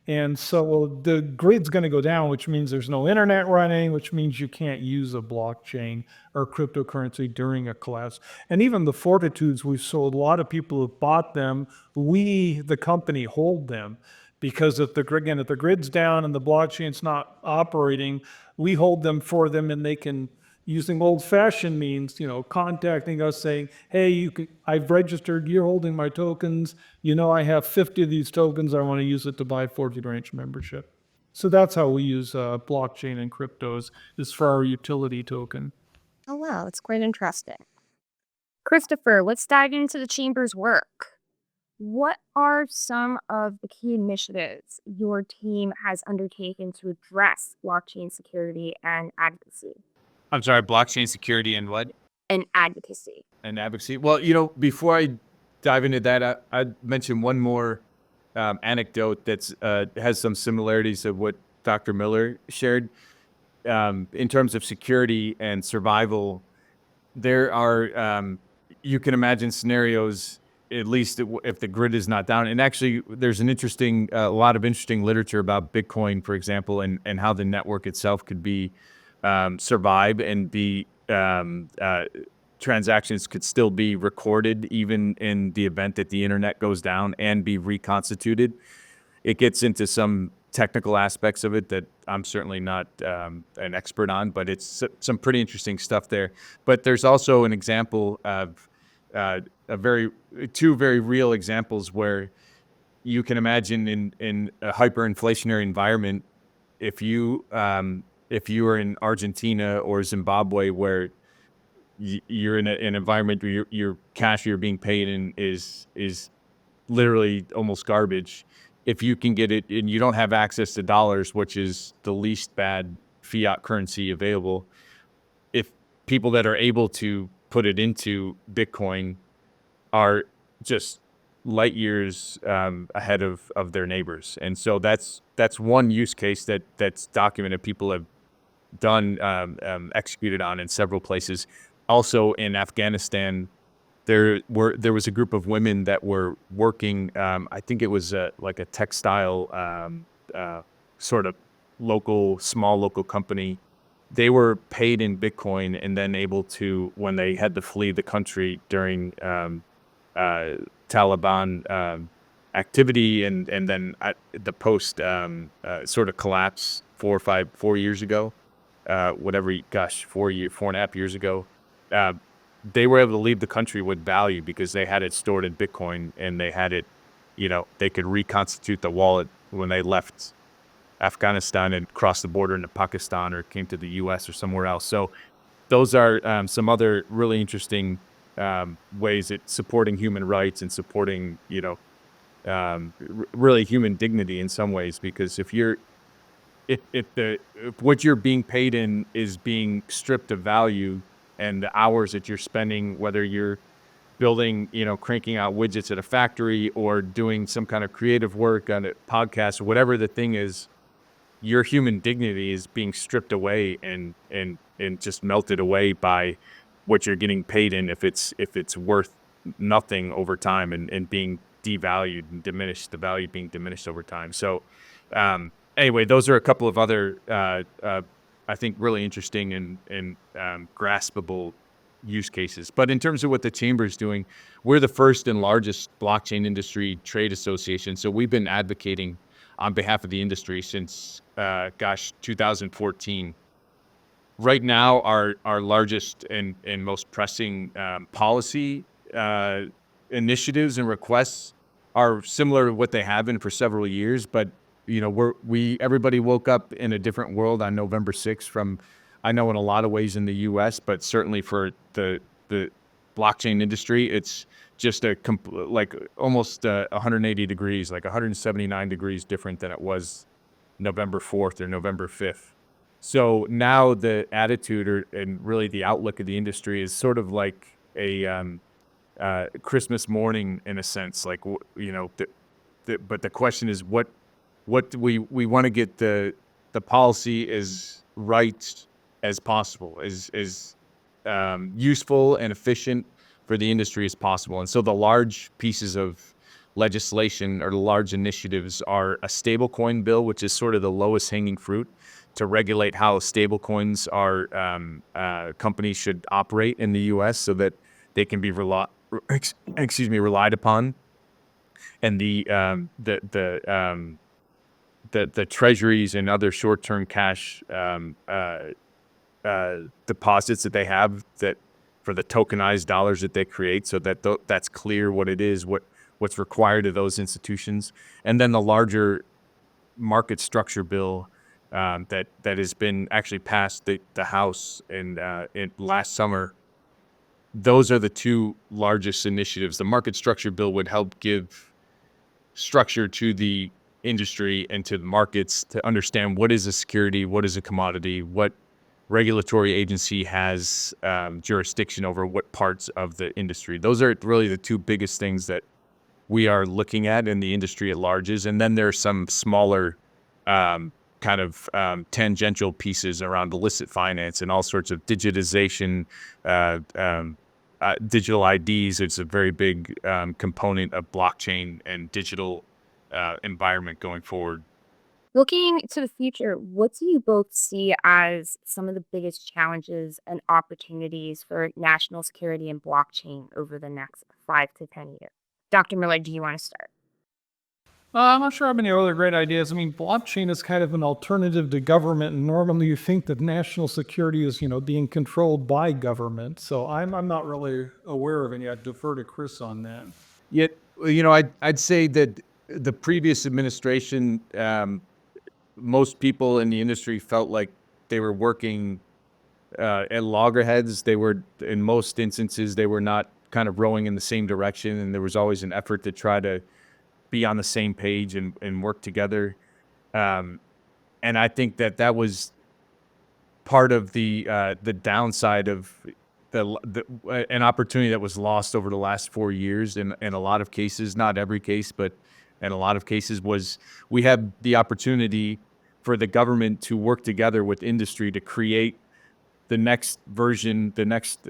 Speaker 3: And so the grid's going to go down, which means there's no internet running, which means you can't use a blockchain or cryptocurrency during a collapse. And even the Fortitudes we've sold, a lot of people have bought them. We, the company, hold them. Because if the grid's down and the blockchain's not operating, we hold them for them, and they can, using old-fashioned means, contacting us saying, hey, I've registered, you're holding my tokens, I have 50 of these tokens, I want to use it to buy Fortitude Ranch membership. So that's how we use blockchain and cryptos, is for our utility token.
Speaker 2: Oh, wow, that's quite interesting. Khristopher, let's dive into the Chamber's work. What are some of the key initiatives your team has undertaken to address blockchain security and advocacy?
Speaker 1: I'm sorry, blockchain security and what?
Speaker 2: And advocacy.
Speaker 1: And advocacy. Well, before I dive into that, I'd mention one more anecdote that's has some similarities to what Dr. Miller shared. In terms of security and survival, there are, you can imagine scenarios, at least if the grid is not down. And actually, there's a lot of interesting literature about Bitcoin, for example, and how the network itself could be survive and be transactions could still be recorded even in the event that the internet goes down and be reconstituted. It gets into some technical aspects of it that I'm certainly not an expert on, but it's some pretty interesting stuff there. But there's also an example of two very real examples where you can imagine in a hyperinflationary environment, if you are in Argentina or Zimbabwe, where you're in an environment where your cash you're being paid in is literally almost garbage. If you can get it and you don't have access to dollars, which is the least bad fiat currency available, if people that are able to put it into Bitcoin are just light years ahead of their neighbors. And so that's one use case that's documented. People have done executed on in several places. Also in Afghanistan, there was a group of women that were working. I think it was like a textile sort of small local company. They were paid in Bitcoin and then able to, when they had to flee the country during Taliban activity and then at the post sort of collapse 4 years ago, 4.5 years ago, they were able to leave the country with value because they had it stored in Bitcoin and they had it, they could reconstitute the wallet when they left Afghanistan and crossed the border into Pakistan or came to the US or somewhere else. So those are some other really interesting ways at supporting human rights and supporting, really human dignity in some ways, because if what you're being paid in is being stripped of value, and the hours that you're spending, whether you're building, cranking out widgets at a factory or doing some kind of creative work on a podcast or whatever the thing is, your human dignity is being stripped away and just melted away by what you're getting paid in, if it's worth nothing over time and being devalued and diminished, the value being diminished over time. So anyway, those are a couple of other I think really interesting and graspable use cases. But in terms of what the Chamber is doing, we're the first and largest blockchain industry trade association. So we've been advocating on behalf of the industry since 2014. Right now, our largest and most pressing policy initiatives and requests are similar to what they have been for several years, but everybody woke up in a different world on November 6th from, I know in a lot of ways in the U.S., but certainly for the the blockchain industry, it's just like almost 180 degrees, like 179 degrees different than it was November 4th or November 5th. So now the attitude and really the outlook of the industry is sort of like a Christmas morning in a sense. Like, but the question is what do we want to get the policy as right as possible, as useful and efficient for the industry as possible. And so the large pieces of legislation or the large initiatives are a stablecoin bill, which is sort of the lowest hanging fruit to regulate how stablecoins are companies should operate in the U.S. so that they can be relied upon, and the treasuries and other short-term cash deposits that they have that for the tokenized dollars that they create, so that that's clear what it is, what's required of those institutions, and then the larger market structure bill that has been actually passed the House in last summer. Those are the two largest initiatives. The market structure bill would help give structure to the industry and to the markets to understand what is a security, what is a commodity, what regulatory agency has jurisdiction over what parts of the industry. Those are really the two biggest things that we are looking at in the industry at large. And then there are some smaller tangential pieces around illicit finance and all sorts of digitization, digital IDs. It's a very big component of blockchain and digital environment going forward.
Speaker 2: Looking to the future, what do you both see as some of the biggest challenges and opportunities for national security and blockchain over the next 5 to 10 years? Dr. Miller, do you want to start?
Speaker 3: I'm not sure I have any other great ideas. I mean, blockchain is kind of an alternative to government, and normally you think that national security is, being controlled by government. So I'm not really aware of any. I'd defer to Chris on that.
Speaker 1: Yet, I'd say that the previous administration, most people in the industry felt like they were working at loggerheads. They were, in most instances, they were not kind of rowing in the same direction, and there was always an effort to try to be on the same page and work together. And I think that was part of the downside of an opportunity that was lost over the last 4 years in a lot of cases, not every case, but in a lot of cases, was we had the opportunity for the government to work together with industry to create the next version, the next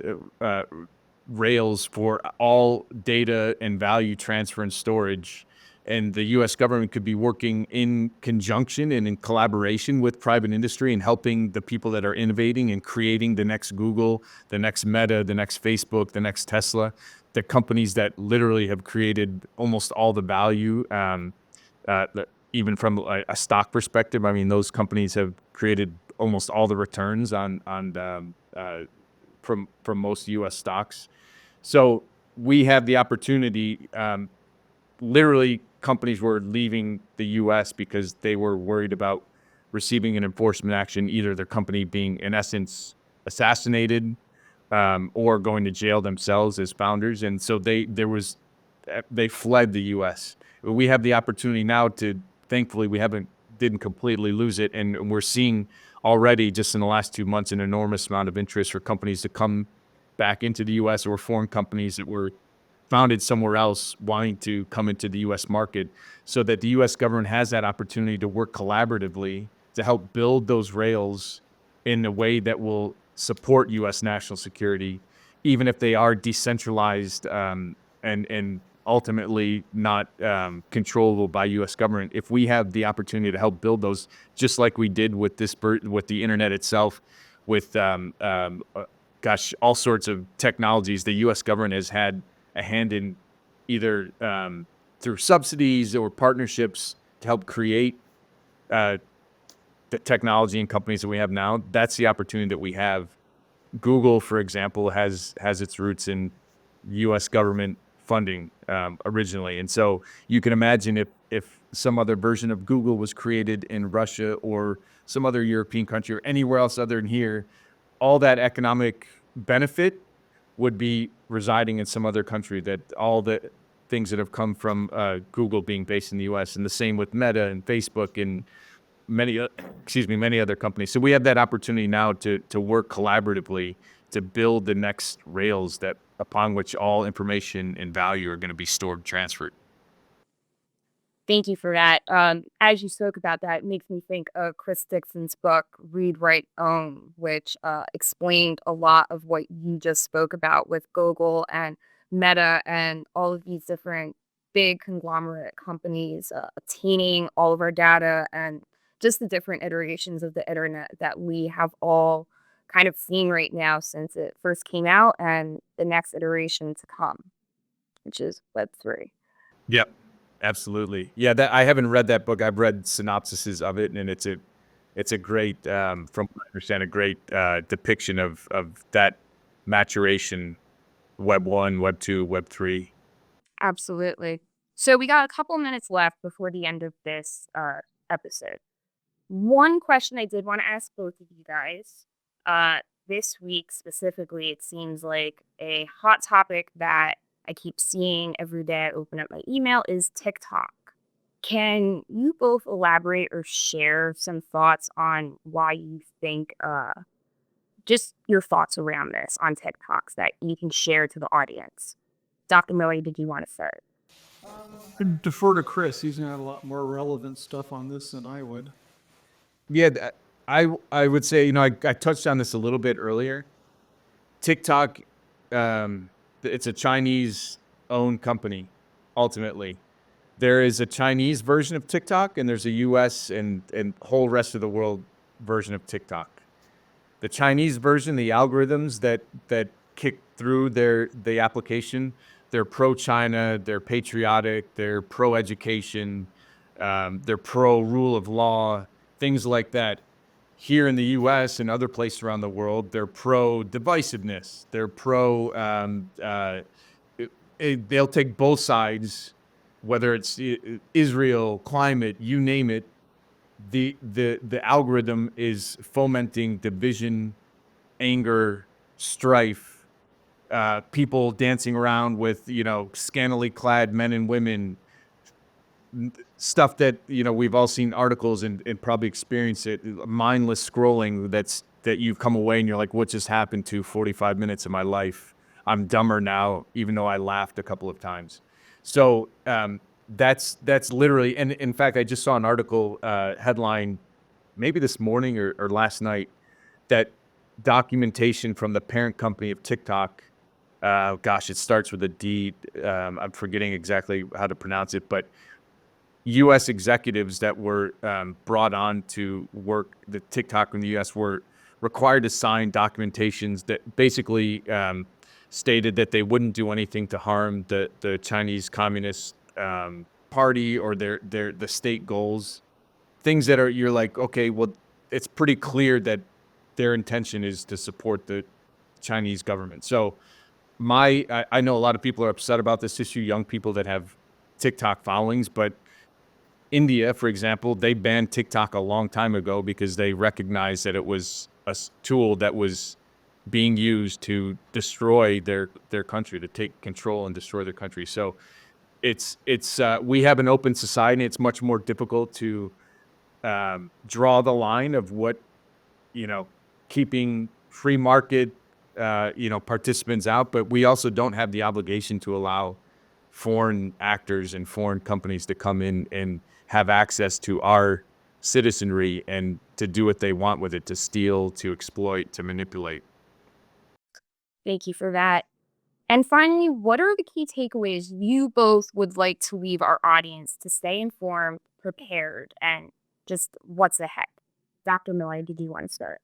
Speaker 1: rails for all data and value transfer and storage. And the U.S. government could be working in conjunction and in collaboration with private industry and helping the people that are innovating and creating the next Google, the next Meta, the next Facebook, the next Tesla, the companies that literally have created almost all the value, even from a stock perspective. I mean, those companies have created almost all the returns from most U.S. stocks. So we have the opportunity. Literally, companies were leaving the U.S. because they were worried about receiving an enforcement action, either their company being, in essence, assassinated or going to jail themselves as founders. And so they fled the U.S. We have the opportunity now to, thankfully, didn't completely lose it. And we're seeing already, just in the last 2 months, an enormous amount of interest for companies to come back into the U.S. or foreign companies that were founded somewhere else wanting to come into the U.S. market, so that the U.S. government has that opportunity to work collaboratively to help build those rails in a way that will support U.S. national security, even if they are decentralized and ultimately not controllable by U.S. government. If we have the opportunity to help build those, just like we did with with the internet itself, with all sorts of technologies, the U.S. government has had a hand in, either through subsidies or partnerships, to help create the technology and companies that we have now. That's the opportunity that we have. Google, for example, has its roots in U.S. government funding originally. And so you can imagine if some other version of Google was created in Russia or some other European country or anywhere else other than here, all that economic benefit would be residing in some other country, that all the things that have come from Google being based in the US, and the same with Meta and Facebook and many other companies. So we have that opportunity now to work collaboratively to build the next rails that upon which all information and value are going to be stored and transferred.
Speaker 2: Thank you for that. As you spoke about that, it makes me think of Chris Dixon's book, Read, Write, Own, which explained a lot of what you just spoke about with Google and Meta and all of these different big conglomerate companies obtaining all of our data and just the different iterations of the internet that we have all kind of seen right now since it first came out and the next iteration to come, which is Web3.
Speaker 1: Yep, absolutely. Yeah, that I haven't read that book. I've read synopsises of it, and it's a great, from what I understand, a great depiction of that maturation, Web 1, Web 2, Web 3.
Speaker 2: Absolutely. So we got a couple minutes left before the end of this episode. One question I did want to ask both of you guys. This week specifically, it seems like a hot topic that I keep seeing every day I open up my email is TikTok. Can you both elaborate or share some thoughts on why you think, just your thoughts around this on TikToks that you can share to the audience? Dr. Miller, did you want to start?
Speaker 3: I'd defer to Chris. He's got a lot more relevant stuff on this than I would.
Speaker 1: Yeah, I would say, I touched on this a little bit earlier. TikTok, it's a Chinese-owned company, ultimately. There is a Chinese version of TikTok, and there's a U.S. and whole rest of the world version of TikTok. The Chinese version, the algorithms that kick through the application, they're pro-China, they're patriotic, they're pro-education, they're pro-rule of law, things like that. Here in the U.S. and other places around the world, they're pro-divisiveness. They're they'll take both sides, whether it's Israel, climate, you name it. The algorithm is fomenting division, anger, strife, people dancing around with, scantily clad men and women, stuff that, we've all seen articles and probably experienced it, mindless scrolling that you've come away and you're like, what just happened to 45 minutes of my life? I'm dumber now, even though I laughed a couple of times. So that's literally, and in fact, I just saw an article headline maybe this morning or last night that documentation from the parent company of TikTok, it starts with a D. I'm forgetting exactly how to pronounce it, but U.S. executives that were brought on to work the TikTok in the U.S. were required to sign documentations that basically stated that they wouldn't do anything to harm the Chinese Communist Party or the state goals. Things that you're like, okay, well, it's pretty clear that their intention is to support the Chinese government. So I know a lot of people are upset about this issue, young people that have TikTok followings, but India, for example, they banned TikTok a long time ago because they recognized that it was a tool that was being used to destroy their country, to take control and destroy their country. So we have an open society. It's much more difficult to draw the line of what, keeping free market, participants out, but we also don't have the obligation to allow foreign actors and foreign companies to come in and have access to our citizenry and to do what they want with it, to steal, to exploit, to manipulate.
Speaker 2: Thank you for that. And finally, what are the key takeaways you both would like to leave our audience to stay informed, prepared, and just what's ahead? Dr. Miller, did you want to start?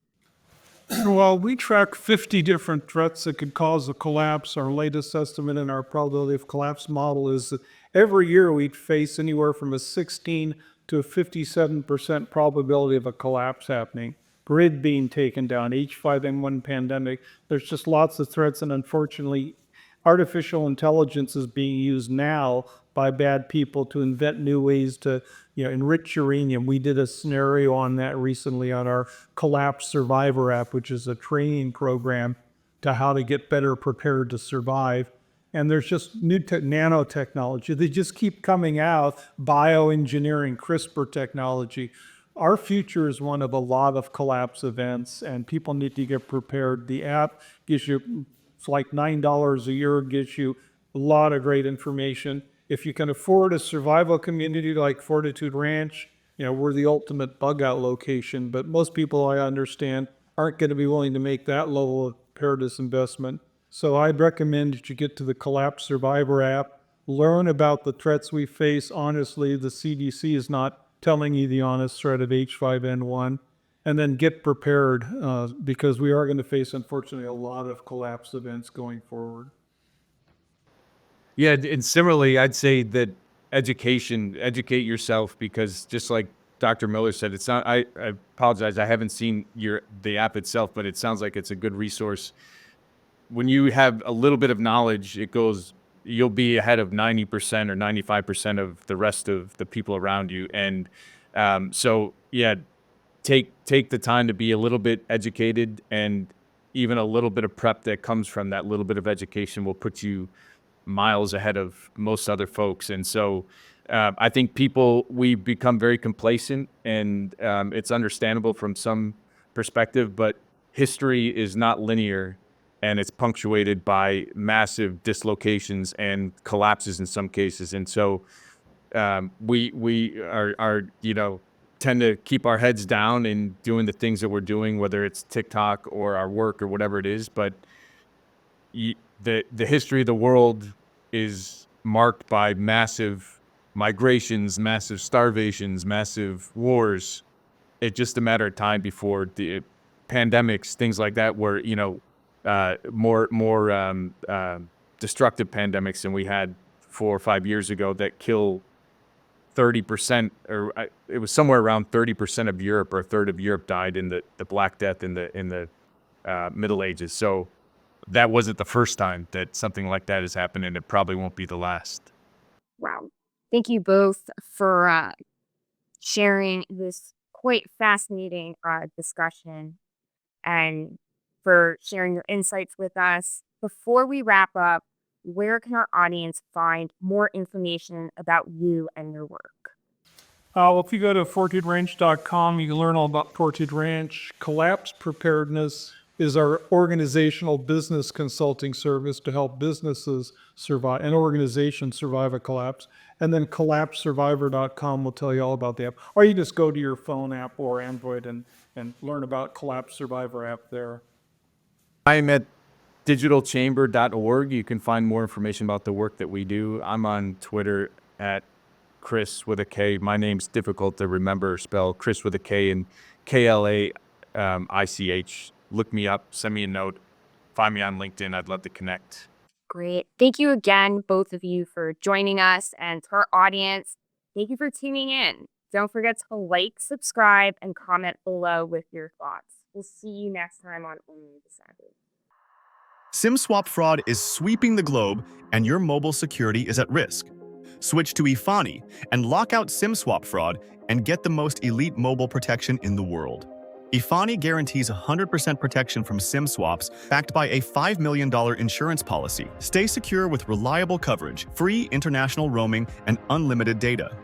Speaker 3: Well, we track 50 different threats that could cause a collapse. Our latest estimate in our probability of collapse model is that every year we'd face anywhere from a 16 to a 57% probability of a collapse happening. Grid being taken down, H5N1 pandemic. There's just lots of threats, and unfortunately, artificial intelligence is being used now by bad people to invent new ways to enrich uranium. We did a scenario on that recently on our Collapse Survivor app, which is a training program to how to get better prepared to survive. And there's just new nanotechnology. They just keep coming out, bioengineering, CRISPR technology. Our future is one of a lot of collapse events, and people need to get prepared. The app gives you, it's like $9 a year, gives you a lot of great information. If you can afford a survival community like Fortitude Ranch, we're the ultimate bug out location, but most people, I understand, aren't going to be willing to make that level of preparedness investment. So I'd recommend that you get to the Collapse Survivor app, learn about the threats we face. Honestly, the CDC is not telling you the honest threat of H5N1, and then get prepared because we are going to face, unfortunately, a lot of collapse events going forward.
Speaker 1: Yeah, and similarly, I'd say that educate yourself, because just like Dr. Miller said, it's not. I apologize, I haven't seen the app itself, but it sounds like it's a good resource. When you have a little bit of knowledge, you'll be ahead of 90% or 95% of the rest of the people around you. And so, yeah, take the time to be a little bit educated, and even a little bit of prep that comes from that little bit of education will put you miles ahead of most other folks. And so I think we become very complacent, and it's understandable from some perspective, but history is not linear, and it's punctuated by massive dislocations and collapses in some cases. And so we are tend to keep our heads down and doing the things that we're doing, whether it's TikTok or our work or whatever it is. But the history of the world is marked by massive migrations, massive starvations, massive wars. It's just a matter of time before the pandemics, things like that, where more destructive pandemics than we had 4 or 5 years ago that kill 30%, or it was somewhere around 30% of Europe, or a third of Europe died in the Black Death in the Middle Ages. So that wasn't the first time that something like that has happened, and it probably won't be the last.
Speaker 2: Wow. Thank you both for sharing this quite fascinating discussion, and for sharing your insights with us. Before we wrap up, where can our audience find more information about you and your work?
Speaker 3: Well, if you go to fortituderanch.com, you can learn all about Fortitude Ranch. Collapse Preparedness is our organizational business consulting service to help businesses survive, and organizations survive a collapse. And then collapsesurvivor.com will tell you all about the app. Or you just go to your phone app or Android and learn about Collapse Survivor app there.
Speaker 1: I'm at digitalchamber.org. You can find more information about the work that we do. I'm on Twitter at Chris with a K. My name's difficult to remember, spell Chris with a K and Klaich. Look me up, send me a note, find me on LinkedIn. I'd love to connect.
Speaker 2: Great. Thank you again, both of you, for joining us. And to our audience, thank you for tuning in. Don't forget to like, subscribe, and comment below with your thoughts. We'll see you next time on Only the Savvy.
Speaker 4: SIM-swap fraud is sweeping the globe, and your mobile security is at risk. Switch to Ifani and lock out SIM-swap fraud and get the most elite mobile protection in the world. Ifani guarantees 100% protection from SIM swaps, backed by a $5 million insurance policy. Stay secure with reliable coverage, free international roaming, and unlimited data.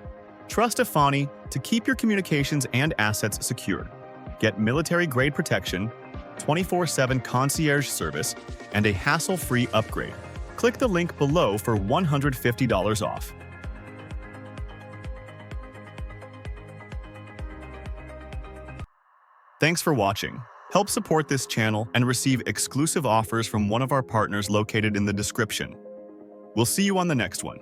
Speaker 4: Trust Ifani to keep your communications and assets secure. Get military-grade protection, 24/7 concierge service, and a hassle-free upgrade. Click the link below for $150 off. Thanks for watching. Help support this channel and receive exclusive offers from one of our partners located in the description. We'll see you on the next one.